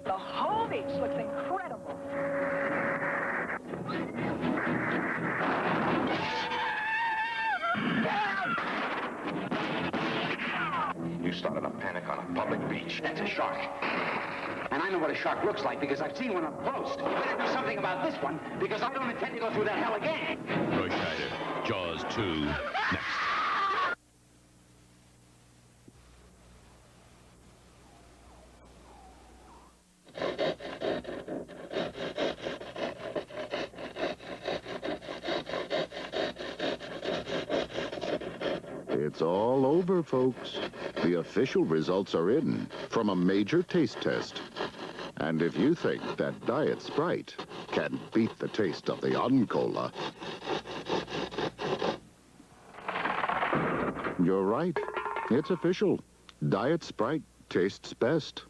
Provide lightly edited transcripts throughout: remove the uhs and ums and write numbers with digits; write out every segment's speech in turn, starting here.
The whole beach looks incredible. You started a panic on a public beach. That's a shark. And I know what a shark looks like because I've seen one up close. Better do something about this one because I don't intend to go through that hell again. Royscheider, Jaws 2, next. It's all over, folks. The official results are in from a major taste test. And if you think that Diet Sprite can beat the taste of the Uncola, you're right. It's official. Diet Sprite tastes best.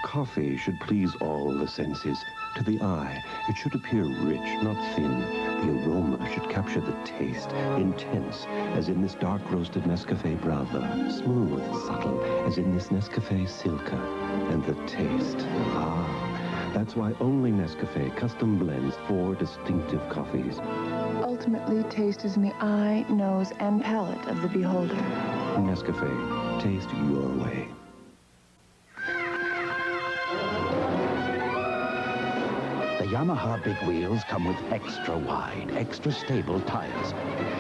Coffee should please all the senses. To the eye, it should appear rich, not thin. The aroma should capture the taste, intense, as in this dark roasted Nescafe Brava, smooth, subtle, as in this Nescafe Silka. And the taste, that's why only Nescafe custom blends 4 distinctive coffees. Ultimately, taste is in the eye, nose, and palate of the beholder. Nescafe, taste your way. The Yamaha Big Wheels come with extra wide, extra stable tires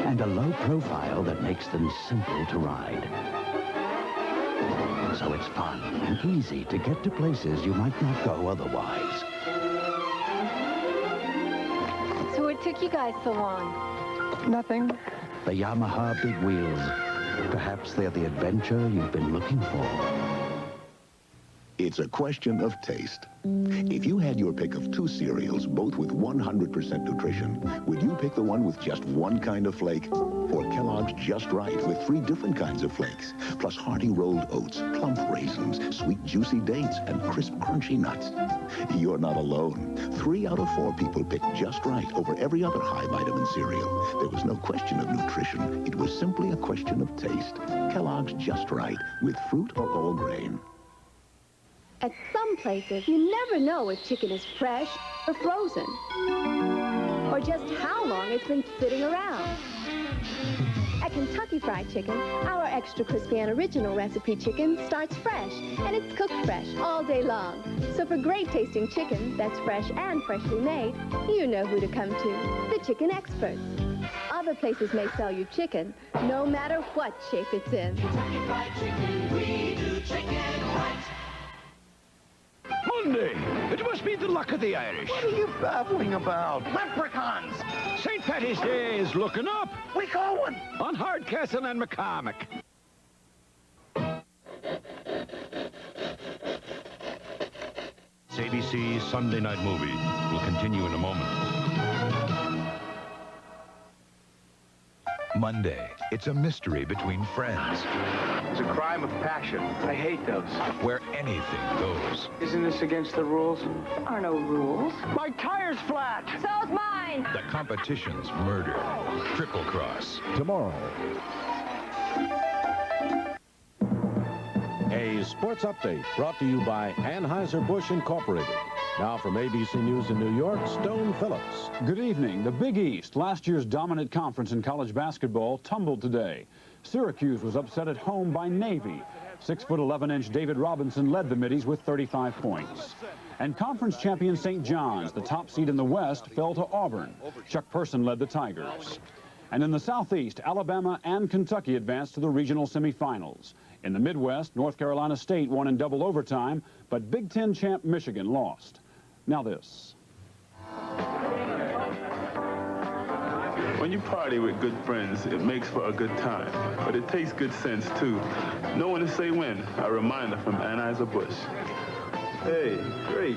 and a low profile that makes them simple to ride. So it's fun and easy to get to places you might not go otherwise. So what took you guys so long? Nothing. The Yamaha Big Wheels. Perhaps they're the adventure you've been looking for. It's a question of taste. If you had your pick of 2 cereals, both with 100% nutrition, would you pick the one with just one kind of flake? Or Kellogg's Just Right with 3 different kinds of flakes, plus hearty rolled oats, plump raisins, sweet juicy dates, and crisp crunchy nuts? You're not alone. 3 out of 4 people picked Just Right over every other high vitamin cereal. There was no question of nutrition. It was simply a question of taste. Kellogg's Just Right with fruit or all grain. At some places, you never know if chicken is fresh or frozen, or just how long it's been sitting around. At Kentucky Fried Chicken, our extra crispy and original recipe chicken starts fresh, and it's cooked fresh all day long. So for great tasting chicken that's fresh and freshly made, you know who to come to, the chicken experts. Other places may sell you chicken, no matter what shape it's in. Kentucky Fried Chicken, we do chicken right. Monday! It must be the luck of the Irish. What are you babbling about? Leprechauns! St. Patty's Day is looking up We call one! on Hardcastle and McCormick. ABC's Sunday Night Movie will continue in a moment. Monday, it's a mystery between friends. It's a crime of passion. I hate those. Where anything goes. Isn't this against the rules? There are no rules. My tire's flat. So's mine! The competition's murder. Triplecross. Tomorrow. A sports update brought to you by Anheuser-Busch Incorporated. Now from ABC News in New York, Stone Phillips. Good evening. The Big East, last year's dominant conference in college basketball, tumbled today. Syracuse was upset at home by Navy. 6'11" David Robinson led the Middies with 35 points. And conference champion St. John's, the top seed in the West, fell to Auburn. Chuck Person led the Tigers. And in the Southeast, Alabama and Kentucky advanced to the regional semifinals. In the Midwest, North Carolina State won in double overtime, but Big Ten champ Michigan lost. Now this. When you party with good friends, it makes for a good time, but it takes good sense too. Know when to say when. A reminder from Anheuser-Busch. Hey, great.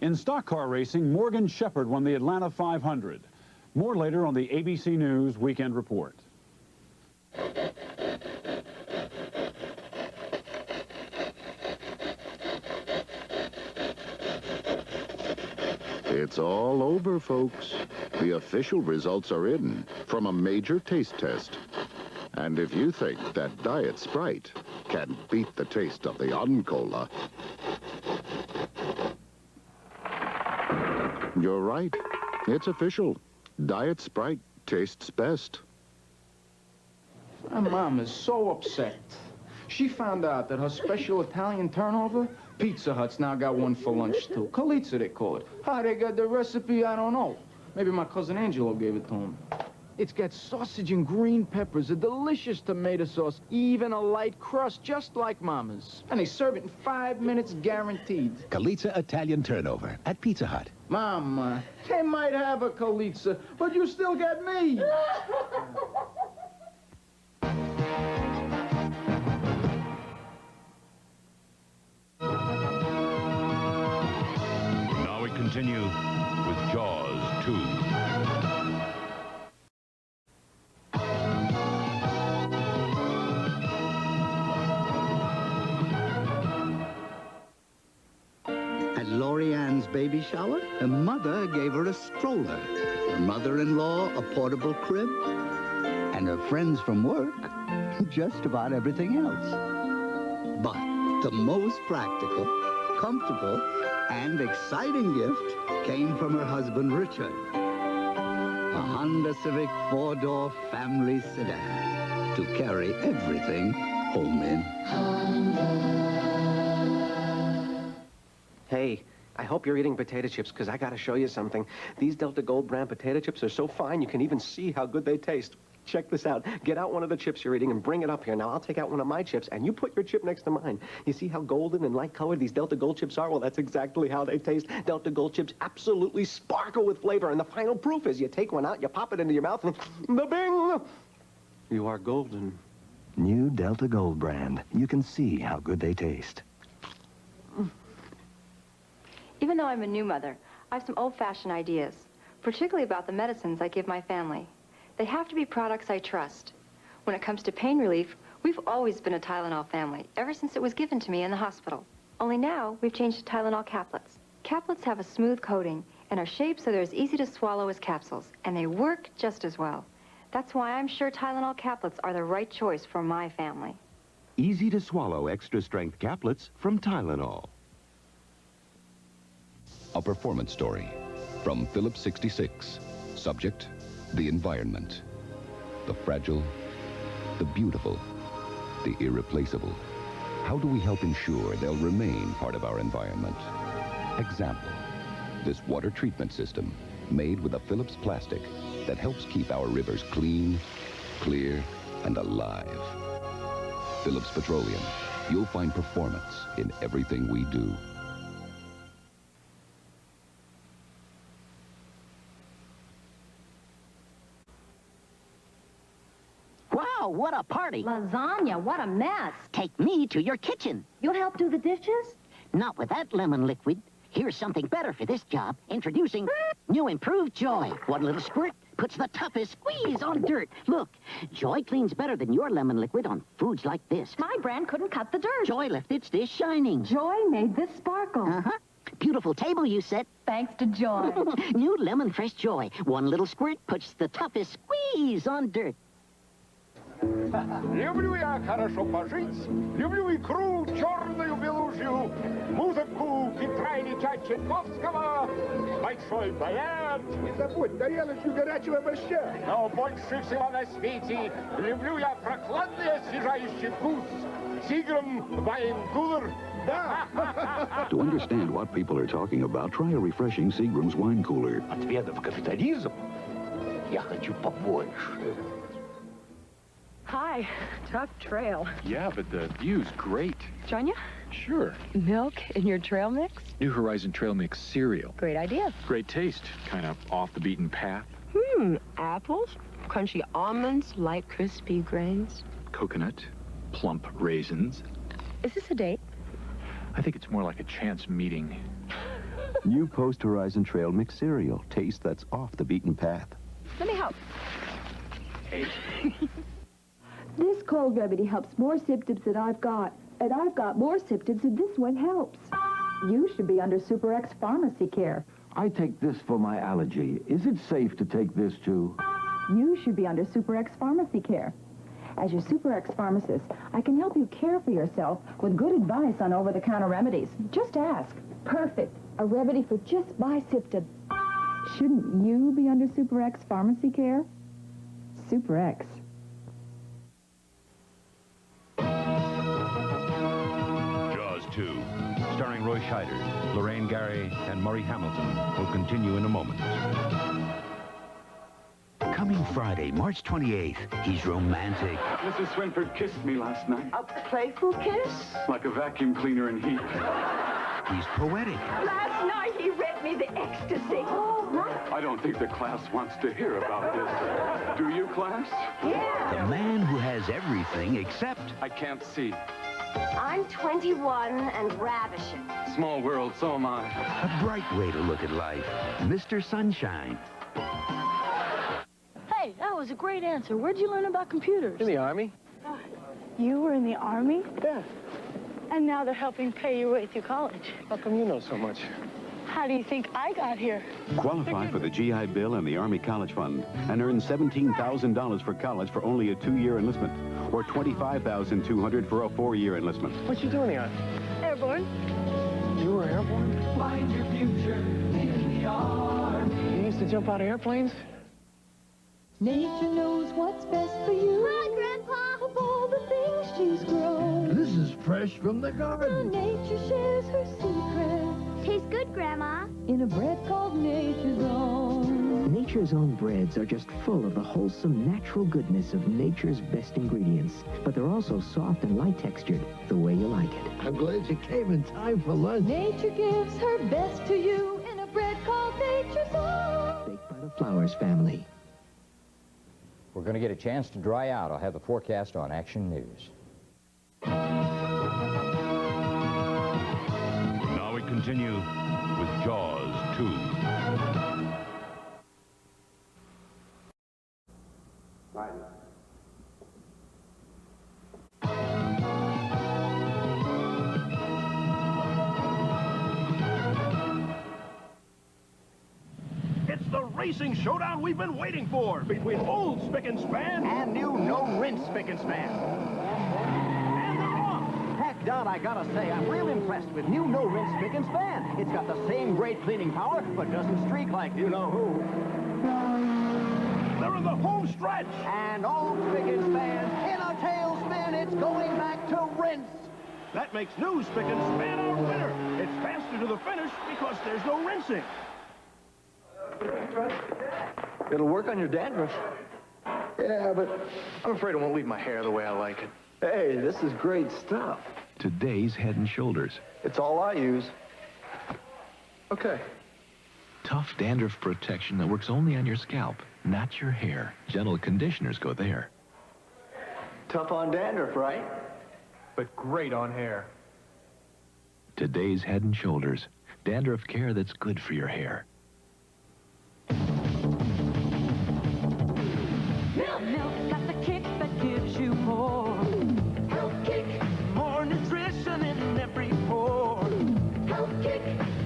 In stock car racing, Morgan Shepherd won the Atlanta 500. More later on the ABC News Weekend Report. It's all over, folks. The official results are in from a major taste test. And if you think that Diet Sprite can beat the taste of the Uncola, you're right. It's official. Diet Sprite tastes best. My mom is so upset. She found out that her special Italian turnover, Pizza Hut's now got one for lunch, too. Calizza, they call it. How they got the recipe, I don't know. Maybe my cousin Angelo gave it to him. It's got sausage and green peppers, a delicious tomato sauce, even a light crust, just like Mama's. And they serve it in 5 minutes guaranteed. Calizza Italian turnover at Pizza Hut. Mama, they might have a Calizza, but you still got me. Now we continue with Jaws 2. At Lorianne's baby shower, her mother gave her a stroller, her mother-in-law a portable crib, and her friends from work just about everything else. But the most practical, comfortable, and exciting gift came from her husband, Richard. A Honda Civic 4-door family sedan to carry everything home in. Hey, I hope you're eating potato chips, because I got to show you something. These Delta Gold brand potato chips are so fine, you can even see how good they taste. Check this out. Get out one of the chips you're eating and bring it up here. Now, I'll take out one of my chips, and you put your chip next to mine. You see how golden and light-colored these Delta Gold chips are? Well, that's exactly how they taste. Delta Gold chips absolutely sparkle with flavor, and the final proof is you take one out, you pop it into your mouth, and the-bing! You are golden. New Delta Gold brand. You can see how good they taste. Even though I'm a new mother, I have some old-fashioned ideas, particularly about the medicines I give my family. They have to be products I trust. When it comes to pain relief, we've always been a Tylenol family, ever since it was given to me in the hospital. Only now, we've changed to Tylenol caplets. Caplets have a smooth coating and are shaped so they're as easy to swallow as capsules, and they work just as well. That's why I'm sure Tylenol caplets are the right choice for my family. Easy to swallow extra-strength caplets from Tylenol. A performance story from Phillips 66. Subject, the environment. The fragile, the beautiful, the irreplaceable. How do we help ensure they'll remain part of our environment? Example, this water treatment system made with a Phillips plastic that helps keep our rivers clean, clear, and alive. Phillips Petroleum. You'll find performance in everything we do. Wow, what a party. Lasagna, what a mess. Take me to your kitchen. You'll help do the dishes? Not with that lemon liquid. Here's something better for this job. Introducing new improved Joy. One little squirt puts the toughest squeeze on dirt. Look, Joy cleans better than your lemon liquid on foods like this. My brand couldn't cut the dirt. Joy left its dish shining. Joy made this sparkle. Uh-huh. Beautiful table you set. Thanks to Joy. New lemon fresh Joy. One little squirt puts the toughest squeeze on dirt. Люблю я хорошо пожить, люблю икру черную белужью, музыку Петра Ильича Чайковского, большой баян. Не забудь тарелочку горячего борща. Но больше всего на свете люблю я прохладный освежающий вкус. Seagram wine cooler. To understand what people are talking about, try a refreshing Seagram's wine cooler. Ответов капитализм я хочу побольше. Hi, tough trail. Yeah, but the view's great. Join ya? Sure. Milk in your trail mix? New Horizon Trail Mix cereal. Great idea. Great taste. Kind of off the beaten path. Apples, crunchy almonds, light crispy grains. Coconut, plump raisins. Is this a date? I think it's more like a chance meeting. New Post Horizon Trail Mix cereal. Taste that's off the beaten path. Let me help. Hey. This cold remedy helps more symptoms than I've got. And I've got more symptoms than this one helps. You should be under Super X Pharmacy Care. I take this for my allergy. Is it safe to take this too? You should be under Super X Pharmacy Care. As your Super X pharmacist, I can help you care for yourself with good advice on over-the-counter remedies. Just ask. Perfect. A remedy for just bicep. Shouldn't you be under Super X Pharmacy Care? Super X. Jaws 2, starring Roy Scheider, Lorraine Gary, and Murray Hamilton, will continue in a moment. Coming Friday, March 28th, he's romantic. Mrs. Swinford kissed me last night. A playful kiss? Like a vacuum cleaner in heat. He's poetic. Last night he read me the ecstasy. Oh, what? I don't think the class wants to hear about this. Do you, class? Yeah. The man who has everything except... I can't see. I'm 21 and ravishing. Small world, so am I. A bright way to look at life. Mr. Sunshine. Hey, that was a great answer. Where'd you learn about computers? In the Army. You were in the Army? Yeah. And now they're helping pay your way through college. How come you know so much? How do you think I got here? Qualify for the GI Bill and the Army College Fund and earn $17,000 for college for only a 2-year enlistment or $25,200 for a 4-year enlistment. What you doing here? Airborne. You were airborne? Find your future in the Army. You used to jump out of airplanes? Nature knows what's best for you. Hi, Grandpa. Of all the things she's grown. This is fresh from the garden. Nature shares her secret. Tastes good, Grandma. In a bread called Nature's Own. Nature's Own breads are just full of the wholesome, natural goodness of nature's best ingredients. But they're also soft and light-textured, the way you like it. I'm glad you came in time for lunch. Nature gives her best to you in a bread called Nature's Own. Baked by the Flowers family. We're going to get a chance to dry out. I'll have the forecast on Action News. Now we continue with Jaws 2. It's the racing showdown we've been waiting for between old Spick and Span and new no-rinse Spick and Span. And they're off. Heck, Don, I gotta say, I'm real impressed with new no-rinse Spick and Span. It's got the same great cleaning power, but doesn't streak like you-know-who. They're in the home stretch. And old Spick and Span, in a tailspin, it's going back to rinse. That makes new Spick and Span our winner. It's faster to the finish because there's no rinsing. It'll work on your dandruff. Yeah, but I'm afraid it won't leave my hair the way I like it. Hey, this is great stuff. Today's Head & Shoulders. It's all I use. Okay. Tough dandruff protection that works only on your scalp, not your hair. Gentle conditioners go there. Tough on dandruff, right? But great on hair. Today's Head & Shoulders. Dandruff care that's good for your hair. Milk's got the kick that gives you more. Health kick. More nutrition in every pore. Health kick.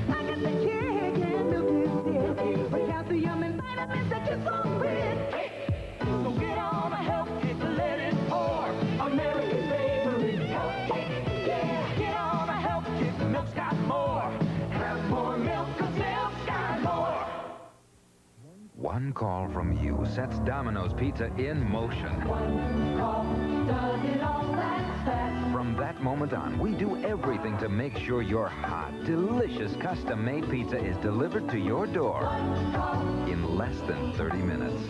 I got the kick and milk is it. With calcium and vitamins that you're so rich. So get on a health kick, let it pour. America's favorite health kick. Yeah, get on a health kick. Milk's got more. Have more milk, 'cause milk's got more. One call from you sets Domino's Pizza in motion. One call does it all that fast. From that moment on, we do everything to make sure your hot, delicious, custom-made pizza is delivered to your door in less than 30 minutes.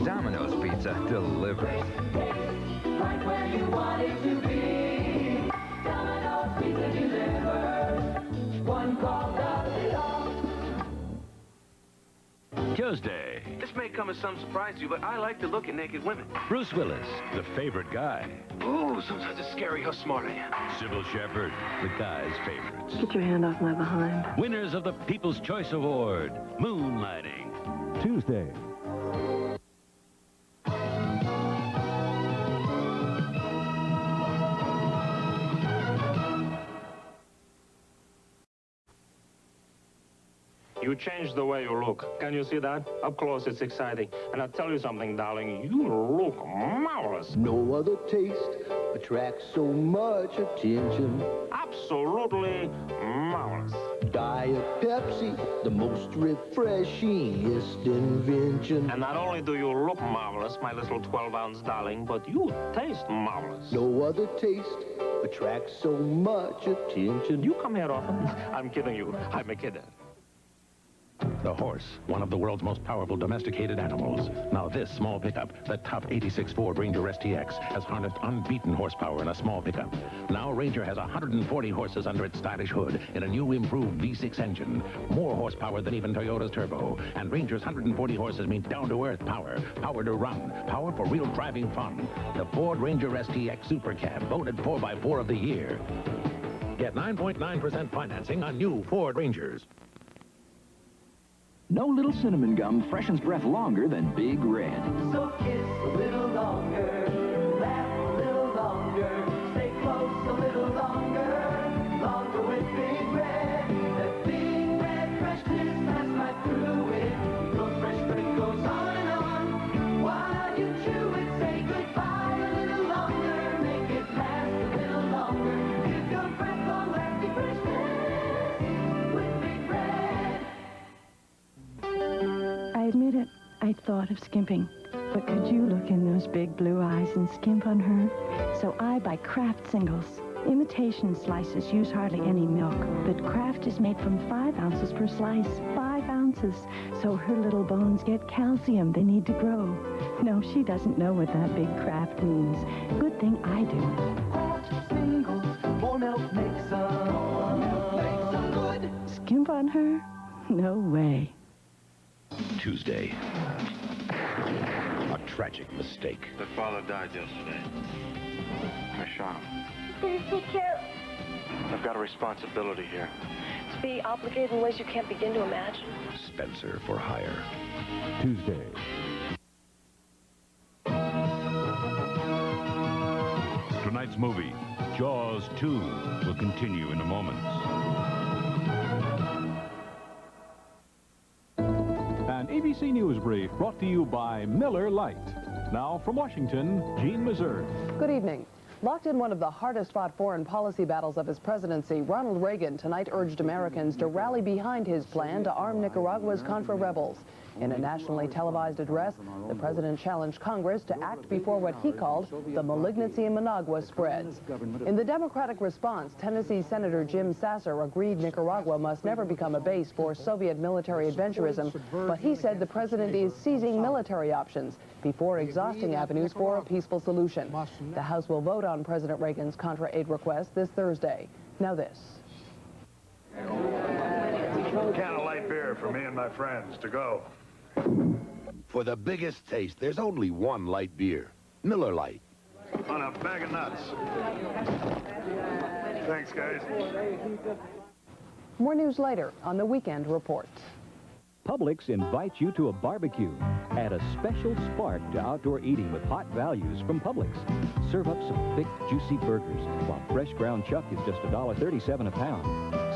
Domino's Pizza delivers. Right where you want it to be. Domino's Pizza delivers. One call does it all. Tuesday. This may come as some surprise to you, but I like to look at naked women. Bruce Willis, the favorite guy. Ooh, sometimes it's scary how smart I am. Sybil Shepherd, the guy's favorites. Get your hand off my behind. Winners of the People's Choice Award, Moonlighting. Tuesday. You changed the way you look. Can you see that? Up close, it's exciting. And I'll tell you something, darling. You look marvelous. No other taste attracts so much attention. Absolutely marvelous. Diet Pepsi, the most refreshingest invention. And not only do you look marvelous, my little 12-ounce darling, but you taste marvelous. No other taste attracts so much attention. You come here often? I'm kidding you. I'm a kid. The horse, one of the world's most powerful domesticated animals. Now this small pickup, the tough 86 Ford Ranger STX, has harnessed unbeaten horsepower in a small pickup. Now Ranger has 140 horses under its stylish hood in a new improved V6 engine. More horsepower than even Toyota's turbo. And Ranger's 140 horses mean down-to-earth power, power to run, power for real driving fun. The Ford Ranger STX Super Cab, voted 4x4 of the year. Get 9.9% financing on new Ford Rangers. No little cinnamon gum freshens breath longer than Big Red. So kiss a little longer, laugh a little longer, stay close a little longer, longer with Big Red. That Big Red freshness lasts right through it. Your fresh breath goes on and on. While you chew it, say goodbye a little longer, make it last a little longer. Give your breath long-lasting freshness with Big Red. I admit it, I thought of skimping. But could you look in those big blue eyes and skimp on her? So I buy Kraft singles. Imitation slices use hardly any milk, but Kraft is made from 5 ounces per slice. 5 ounces. So her little bones get calcium they need to grow. No, she doesn't know what that big Kraft means. Good thing I do. Kraft singles, more milk makes them good. Skimp on her? No way. Tuesday. A tragic mistake. The father died yesterday. I shot him. Please take care. I've got a responsibility here. To be obligated in ways you can't begin to imagine. Spencer for hire. Tuesday. Tonight's movie, Jaws 2, will continue in a moment. An ABC News Brief brought to you by Miller Lite. Now from Washington, Gene Missouri. Good evening. Locked in one of the hardest-fought foreign policy battles of his presidency, Ronald Reagan tonight urged Americans to rally behind his plan to arm Nicaragua's Contra rebels. In a nationally televised address, the president challenged Congress to act before what he called the malignancy in Managua spreads. In the Democratic response, Tennessee Senator Jim Sasser agreed Nicaragua must never become a base for Soviet military adventurism, but he said the president is seizing military options before exhausting avenues for a peaceful solution. The House will vote on President Reagan's Contra aid request this Thursday. Now this. Can of light beer for me and my friends to go. For the biggest taste, there's only one light beer. Miller Lite. On a bag of nuts. Thanks, guys. More news later on the Weekend Report. Publix invites you to a barbecue. Add a special spark to outdoor eating with hot values from Publix. Serve up some thick, juicy burgers, while fresh ground chuck is just $1.37 a pound.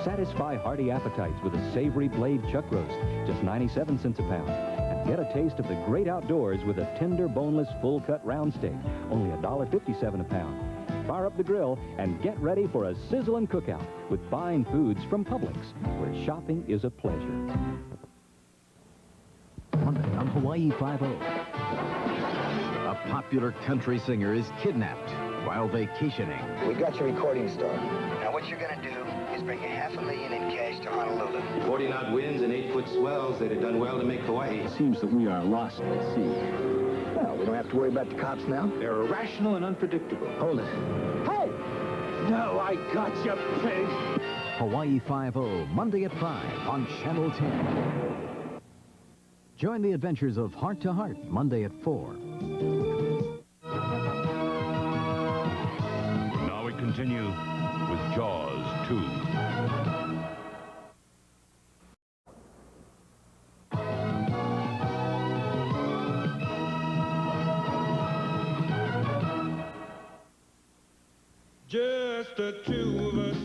Satisfy hearty appetites with a savory blade chuck roast, just 97 cents a pound. And get a taste of the great outdoors with a tender, boneless, full-cut round steak, only $1.57 a pound. Fire up the grill and get ready for a sizzling cookout with fine foods from Publix, where shopping is a pleasure. Monday on Hawaii Five-0. A popular country singer is kidnapped while vacationing. We got your recording store. Now what you're gonna do is bring you $500,000 in cash to Honolulu. 40-knot winds and 8-foot swells, they'd have done well to make Hawaii. It seems that we are lost at sea. Well, we don't have to worry about the cops now. They're irrational and unpredictable. Hold it. Hey! No, I got you, pig! Hawaii Five-0, Monday at 5 on Channel 10. Join the adventures of Heart to Heart, Monday at 4. Now we continue with Jaws 2. Just the two of us.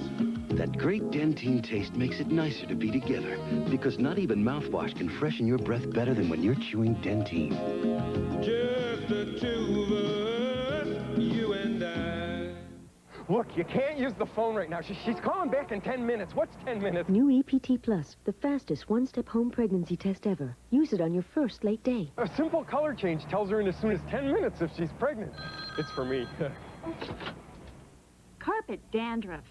That great Dentyne taste makes it nicer to be together, because not even mouthwash can freshen your breath better than when you're chewing Dentyne. Just the two of us, you and I. Look, you can't use the phone right now. She's calling back in 10 minutes. What's 10 minutes? New EPT Plus, the fastest one-step home pregnancy test ever. Use it on your first late day. A simple color change tells her in as soon as 10 minutes if she's pregnant. It's for me. Carpet dandruff.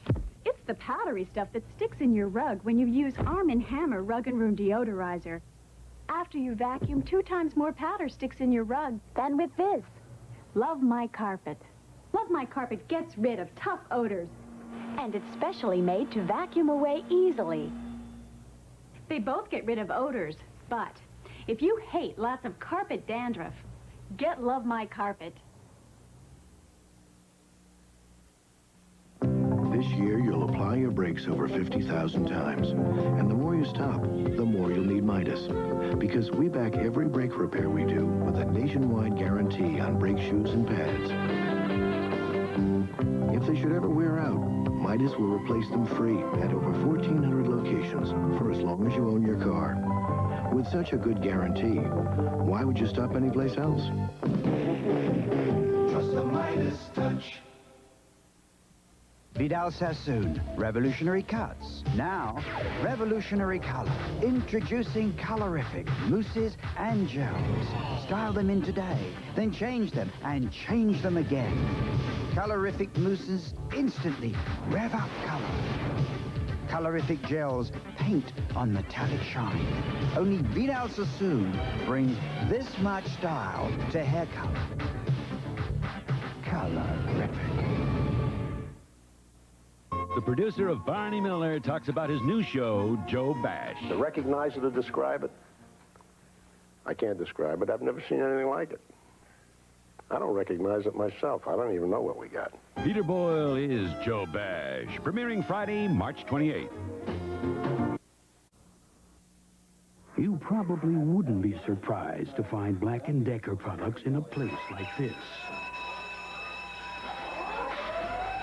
It's the powdery stuff that sticks in your rug when you use Arm & Hammer Rug and Room Deodorizer. After you vacuum, 2 times more powder sticks in your rug than with this. Love My Carpet. Love My Carpet gets rid of tough odors. And it's specially made to vacuum away easily. They both get rid of odors, but if you hate lots of carpet dandruff, get Love My Carpet. This year, you'll apply your brakes over 50,000 times. And the more you stop, the more you'll need Midas. Because we back every brake repair we do with a nationwide guarantee on brake shoes and pads. If they should ever wear out, Midas will replace them free at over 1,400 locations for as long as you own your car. With such a good guarantee, why would you stop anyplace else? Trust the Midas touch. Vidal Sassoon, revolutionary cuts. Now, revolutionary color. Introducing colorific mousses and gels. Style them in today, then change them and change them again. Colorific mousses instantly rev up color. Colorific gels paint on metallic shine. Only Vidal Sassoon brings this much style to hair color. Colorific. The producer of Barney Miller talks about his new show, Joe Bash. To recognize it or describe it, I can't describe it. I've never seen anything like it. I don't recognize it myself. I don't even know what we got. Peter Boyle is Joe Bash, premiering Friday, March 28th. You probably wouldn't be surprised to find Black & Decker products in a place like this.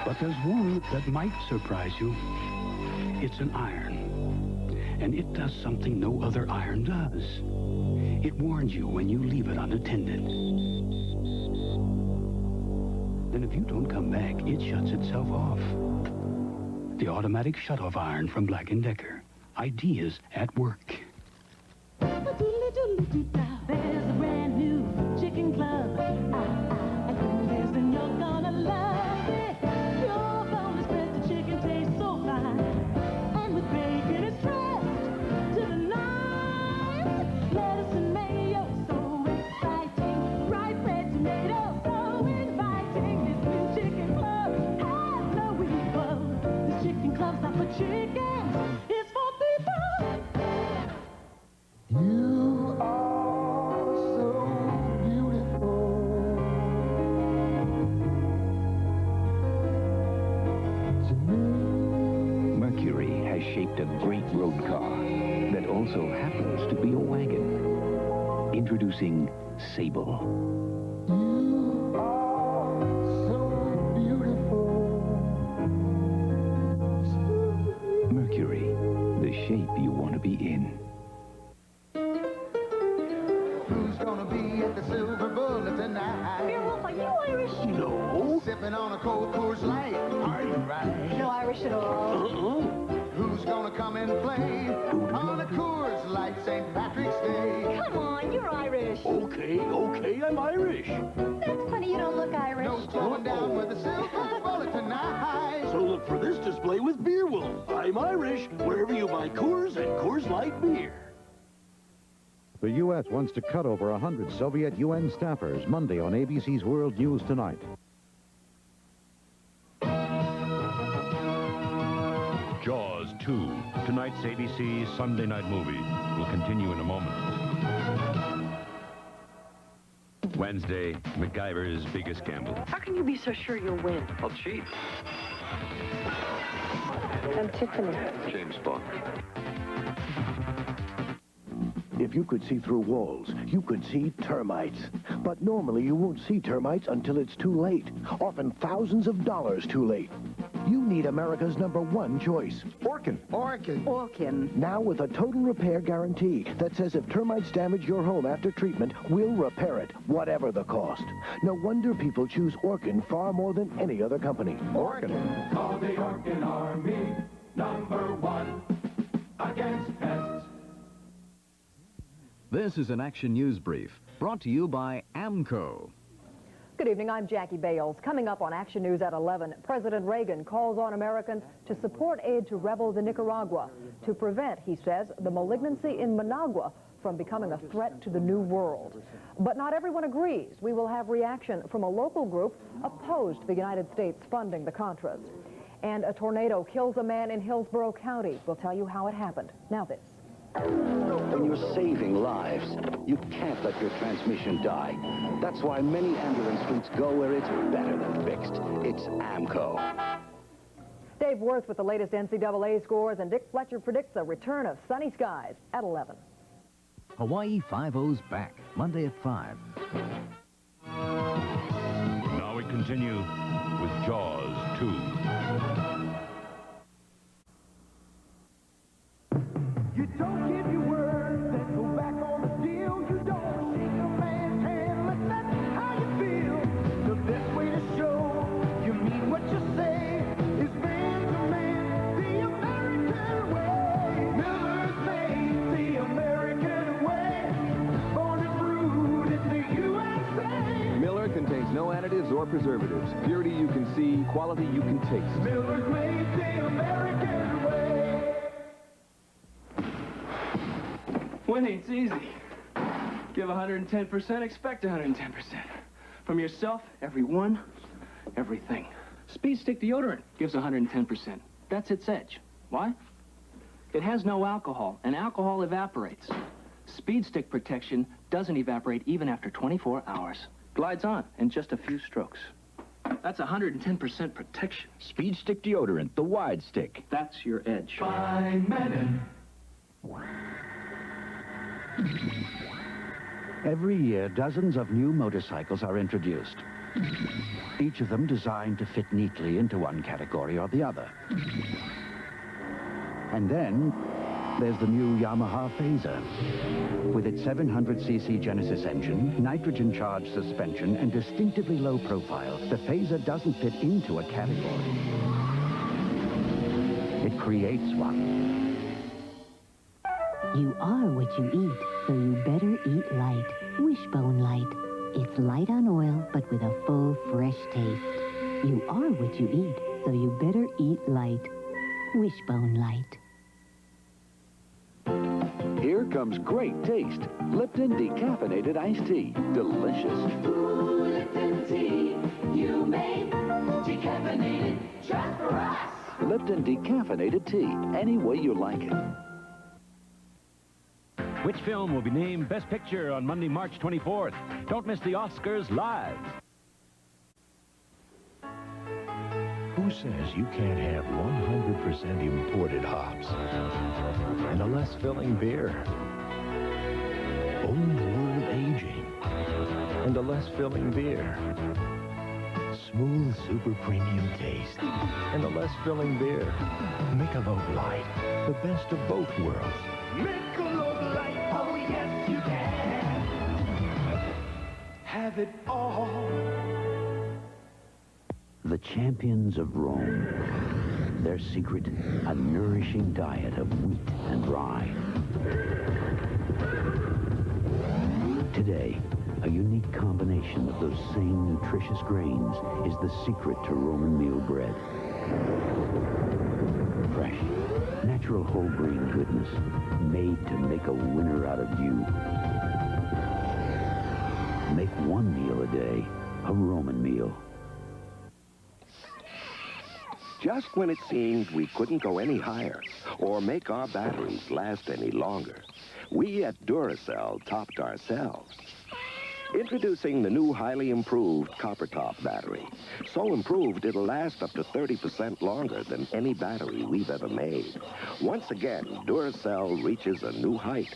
But there's one that might surprise you. It's an iron. And it does something no other iron does. It warns you when you leave it unattended. Then if you don't come back, it shuts itself off. The automatic shutoff iron from Black & Decker. Ideas at work. There's a brand new chicken club. And who lives and you're gonna love it. Your boneless breasted chicken tastes so fine. And with bacon it's dressed to the nines. Lettuce and mayo, so exciting. Ripe red tomato, so inviting. This new chicken club has no equal. This chicken club's not for chickens, it's for people. You are so beautiful. Mercury has shaped a great road car that also happens to be a wagon. Introducing Sable. You are so beautiful. Mercury, the shape you want to be in. Who's gonna be at the Silver Bullet tonight? Beowulf, are you Irish? No. Sipping on a cold Coors Light. Are you right? No Irish at all. Who's gonna come and play on a Coors Light St. Patrick's Day? Come on, you're Irish. Okay, I'm Irish. That's funny, you don't look Irish. No slowing down with the Silver Bullet tonight. So look for this display with Beerwolf. I'm Irish, wherever you buy Coors and Coors Light beer. The U.S. wants to cut over 100 Soviet UN staffers Monday on ABC's World News Tonight. Jaws 2, tonight's ABC Sunday night movie, will continue in a moment. Wednesday, MacGyver's biggest gamble. How can you be so sure you'll win? I'll cheat. I'm Tiffany. James Bond. If you could see through walls, you could see termites. But normally you won't see termites until it's too late, often thousands of dollars too late. you need America's #1 choice. Orkin. Orkin. Now with a total repair guarantee that says if termites damage your home after treatment, we'll repair it, whatever the cost. No wonder people choose Orkin far more than any other company. Orkin. Call the Orkin Army, #1 against pests. This is an Action News Brief, brought to you by AMCO. Good evening, I'm Jackie Bales. Coming up on Action News at 11, President Reagan calls on Americans to support aid to rebels in Nicaragua to prevent, he says, the malignancy in Managua from becoming a threat to the New World. But not everyone agrees. We will have reaction from a local group opposed to the United States funding the Contras. And a tornado kills a man in Hillsborough County. We'll tell you how it happened. Now this. When you're saving lives, you can't let your transmission die. That's why many ambulance fleets go where it's better than fixed. It's AMCO. Dave Worth with the latest NCAA scores, and Dick Fletcher predicts a return of sunny skies at 11. Hawaii 5-0's back, Monday at 5. Now we continue with Jaws 2. You don't give your word, then go back on the deal. You don't shake a man's hand, let that's how you feel. The best way to show you mean what you say is man to man, the American way. Miller's made the American way, born and brewed in the USA. Miller contains no additives or preservatives. Purity you can see, quality you can taste. Miller's made the American way. Winning's easy. Give 110%, expect 110%. From yourself, everyone, everything. Speed Stick deodorant gives 110%. That's its edge. Why? It has no alcohol, and alcohol evaporates. Speed Stick protection doesn't evaporate even after 24 hours. Glides on in just a few strokes. That's 110% protection. Speed Stick deodorant, the wide stick. That's your edge. By Menon. Every year, dozens of new motorcycles are introduced. Each of them designed to fit neatly into one category or the other. And then, there's the new Yamaha Phaser. With its 700cc Genesis engine, nitrogen-charged suspension, and distinctively low profile, the Phaser doesn't fit into a category. It creates one. You are what you eat, so you better eat light. Wishbone Light. It's light on oil, but with a full, fresh taste. You are what you eat, so you better eat light. Wishbone Light. Here comes great taste. Lipton decaffeinated iced tea. Delicious. Ooh, Lipton tea, you made decaffeinated just for us. Lipton decaffeinated tea. Any way you like it. Which film will be named Best Picture on Monday, March 24th? Don't miss the Oscars live. Who says you can't have 100% imported hops and a less filling beer? Old world aging and a less filling beer. Smooth super premium taste and a less filling beer. Michelob Light, the best of both worlds. Michelob Light, oh yes you can. Have it all. The champions of Rome. Their secret, a nourishing diet of wheat and rye. Today, a unique combination of those same nutritious grains is the secret to Roman meal bread. Fresh, natural whole grain goodness, made to make a winner out of you. Make one meal a day a Roman meal. Just when it seemed we couldn't go any higher or make our batteries last any longer, we at Duracell topped ourselves. Introducing the new highly improved copper top battery. So improved it'll last up to 30% longer than any battery we've ever made. Once again, Duracell reaches a new height.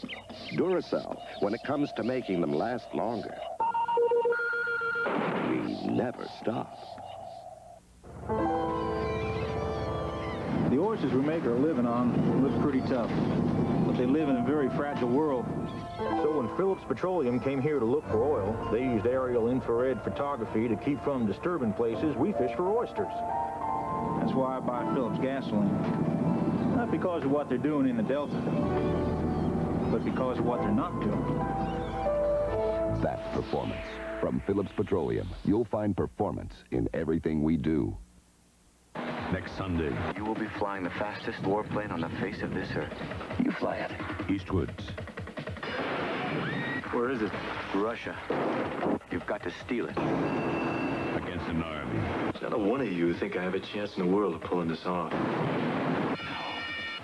Duracell, when it comes to making them last longer, we never stop. The oysters we make our living on live pretty tough, but they live in a very fragile world. So when Phillips Petroleum came here to look for oil, they used aerial infrared photography to keep from disturbing places we fish for oysters. That's why I buy Phillips gasoline. Not because of what they're doing in the Delta, but because of what they're not doing. That's performance. From Phillips Petroleum, you'll find performance in everything we do. Next Sunday. You will be flying the fastest warplane on the face of this earth. You fly it. Eastwoods. Where is it? Russia. You've got to steal it. Against an army. Not a one of you think I have a chance in the world of pulling this off.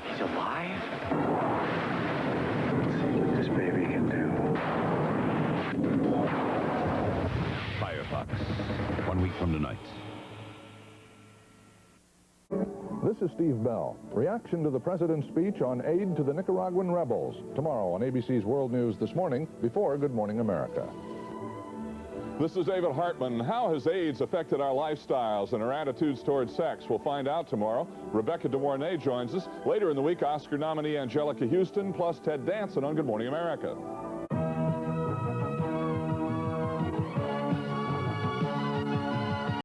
He's alive? Let's see what this baby can do. Firefox. 1 week from tonight. This is Steve Bell. Reaction to the president's speech on aid to the Nicaraguan rebels. Tomorrow on ABC's World News This Morning, before Good Morning America. This is David Hartman. How has AIDS affected our lifestyles and our attitudes towards sex? We'll find out tomorrow. Rebecca De Mornay joins us. Later in the week, Oscar nominee Angelica Houston, plus Ted Danson on Good Morning America.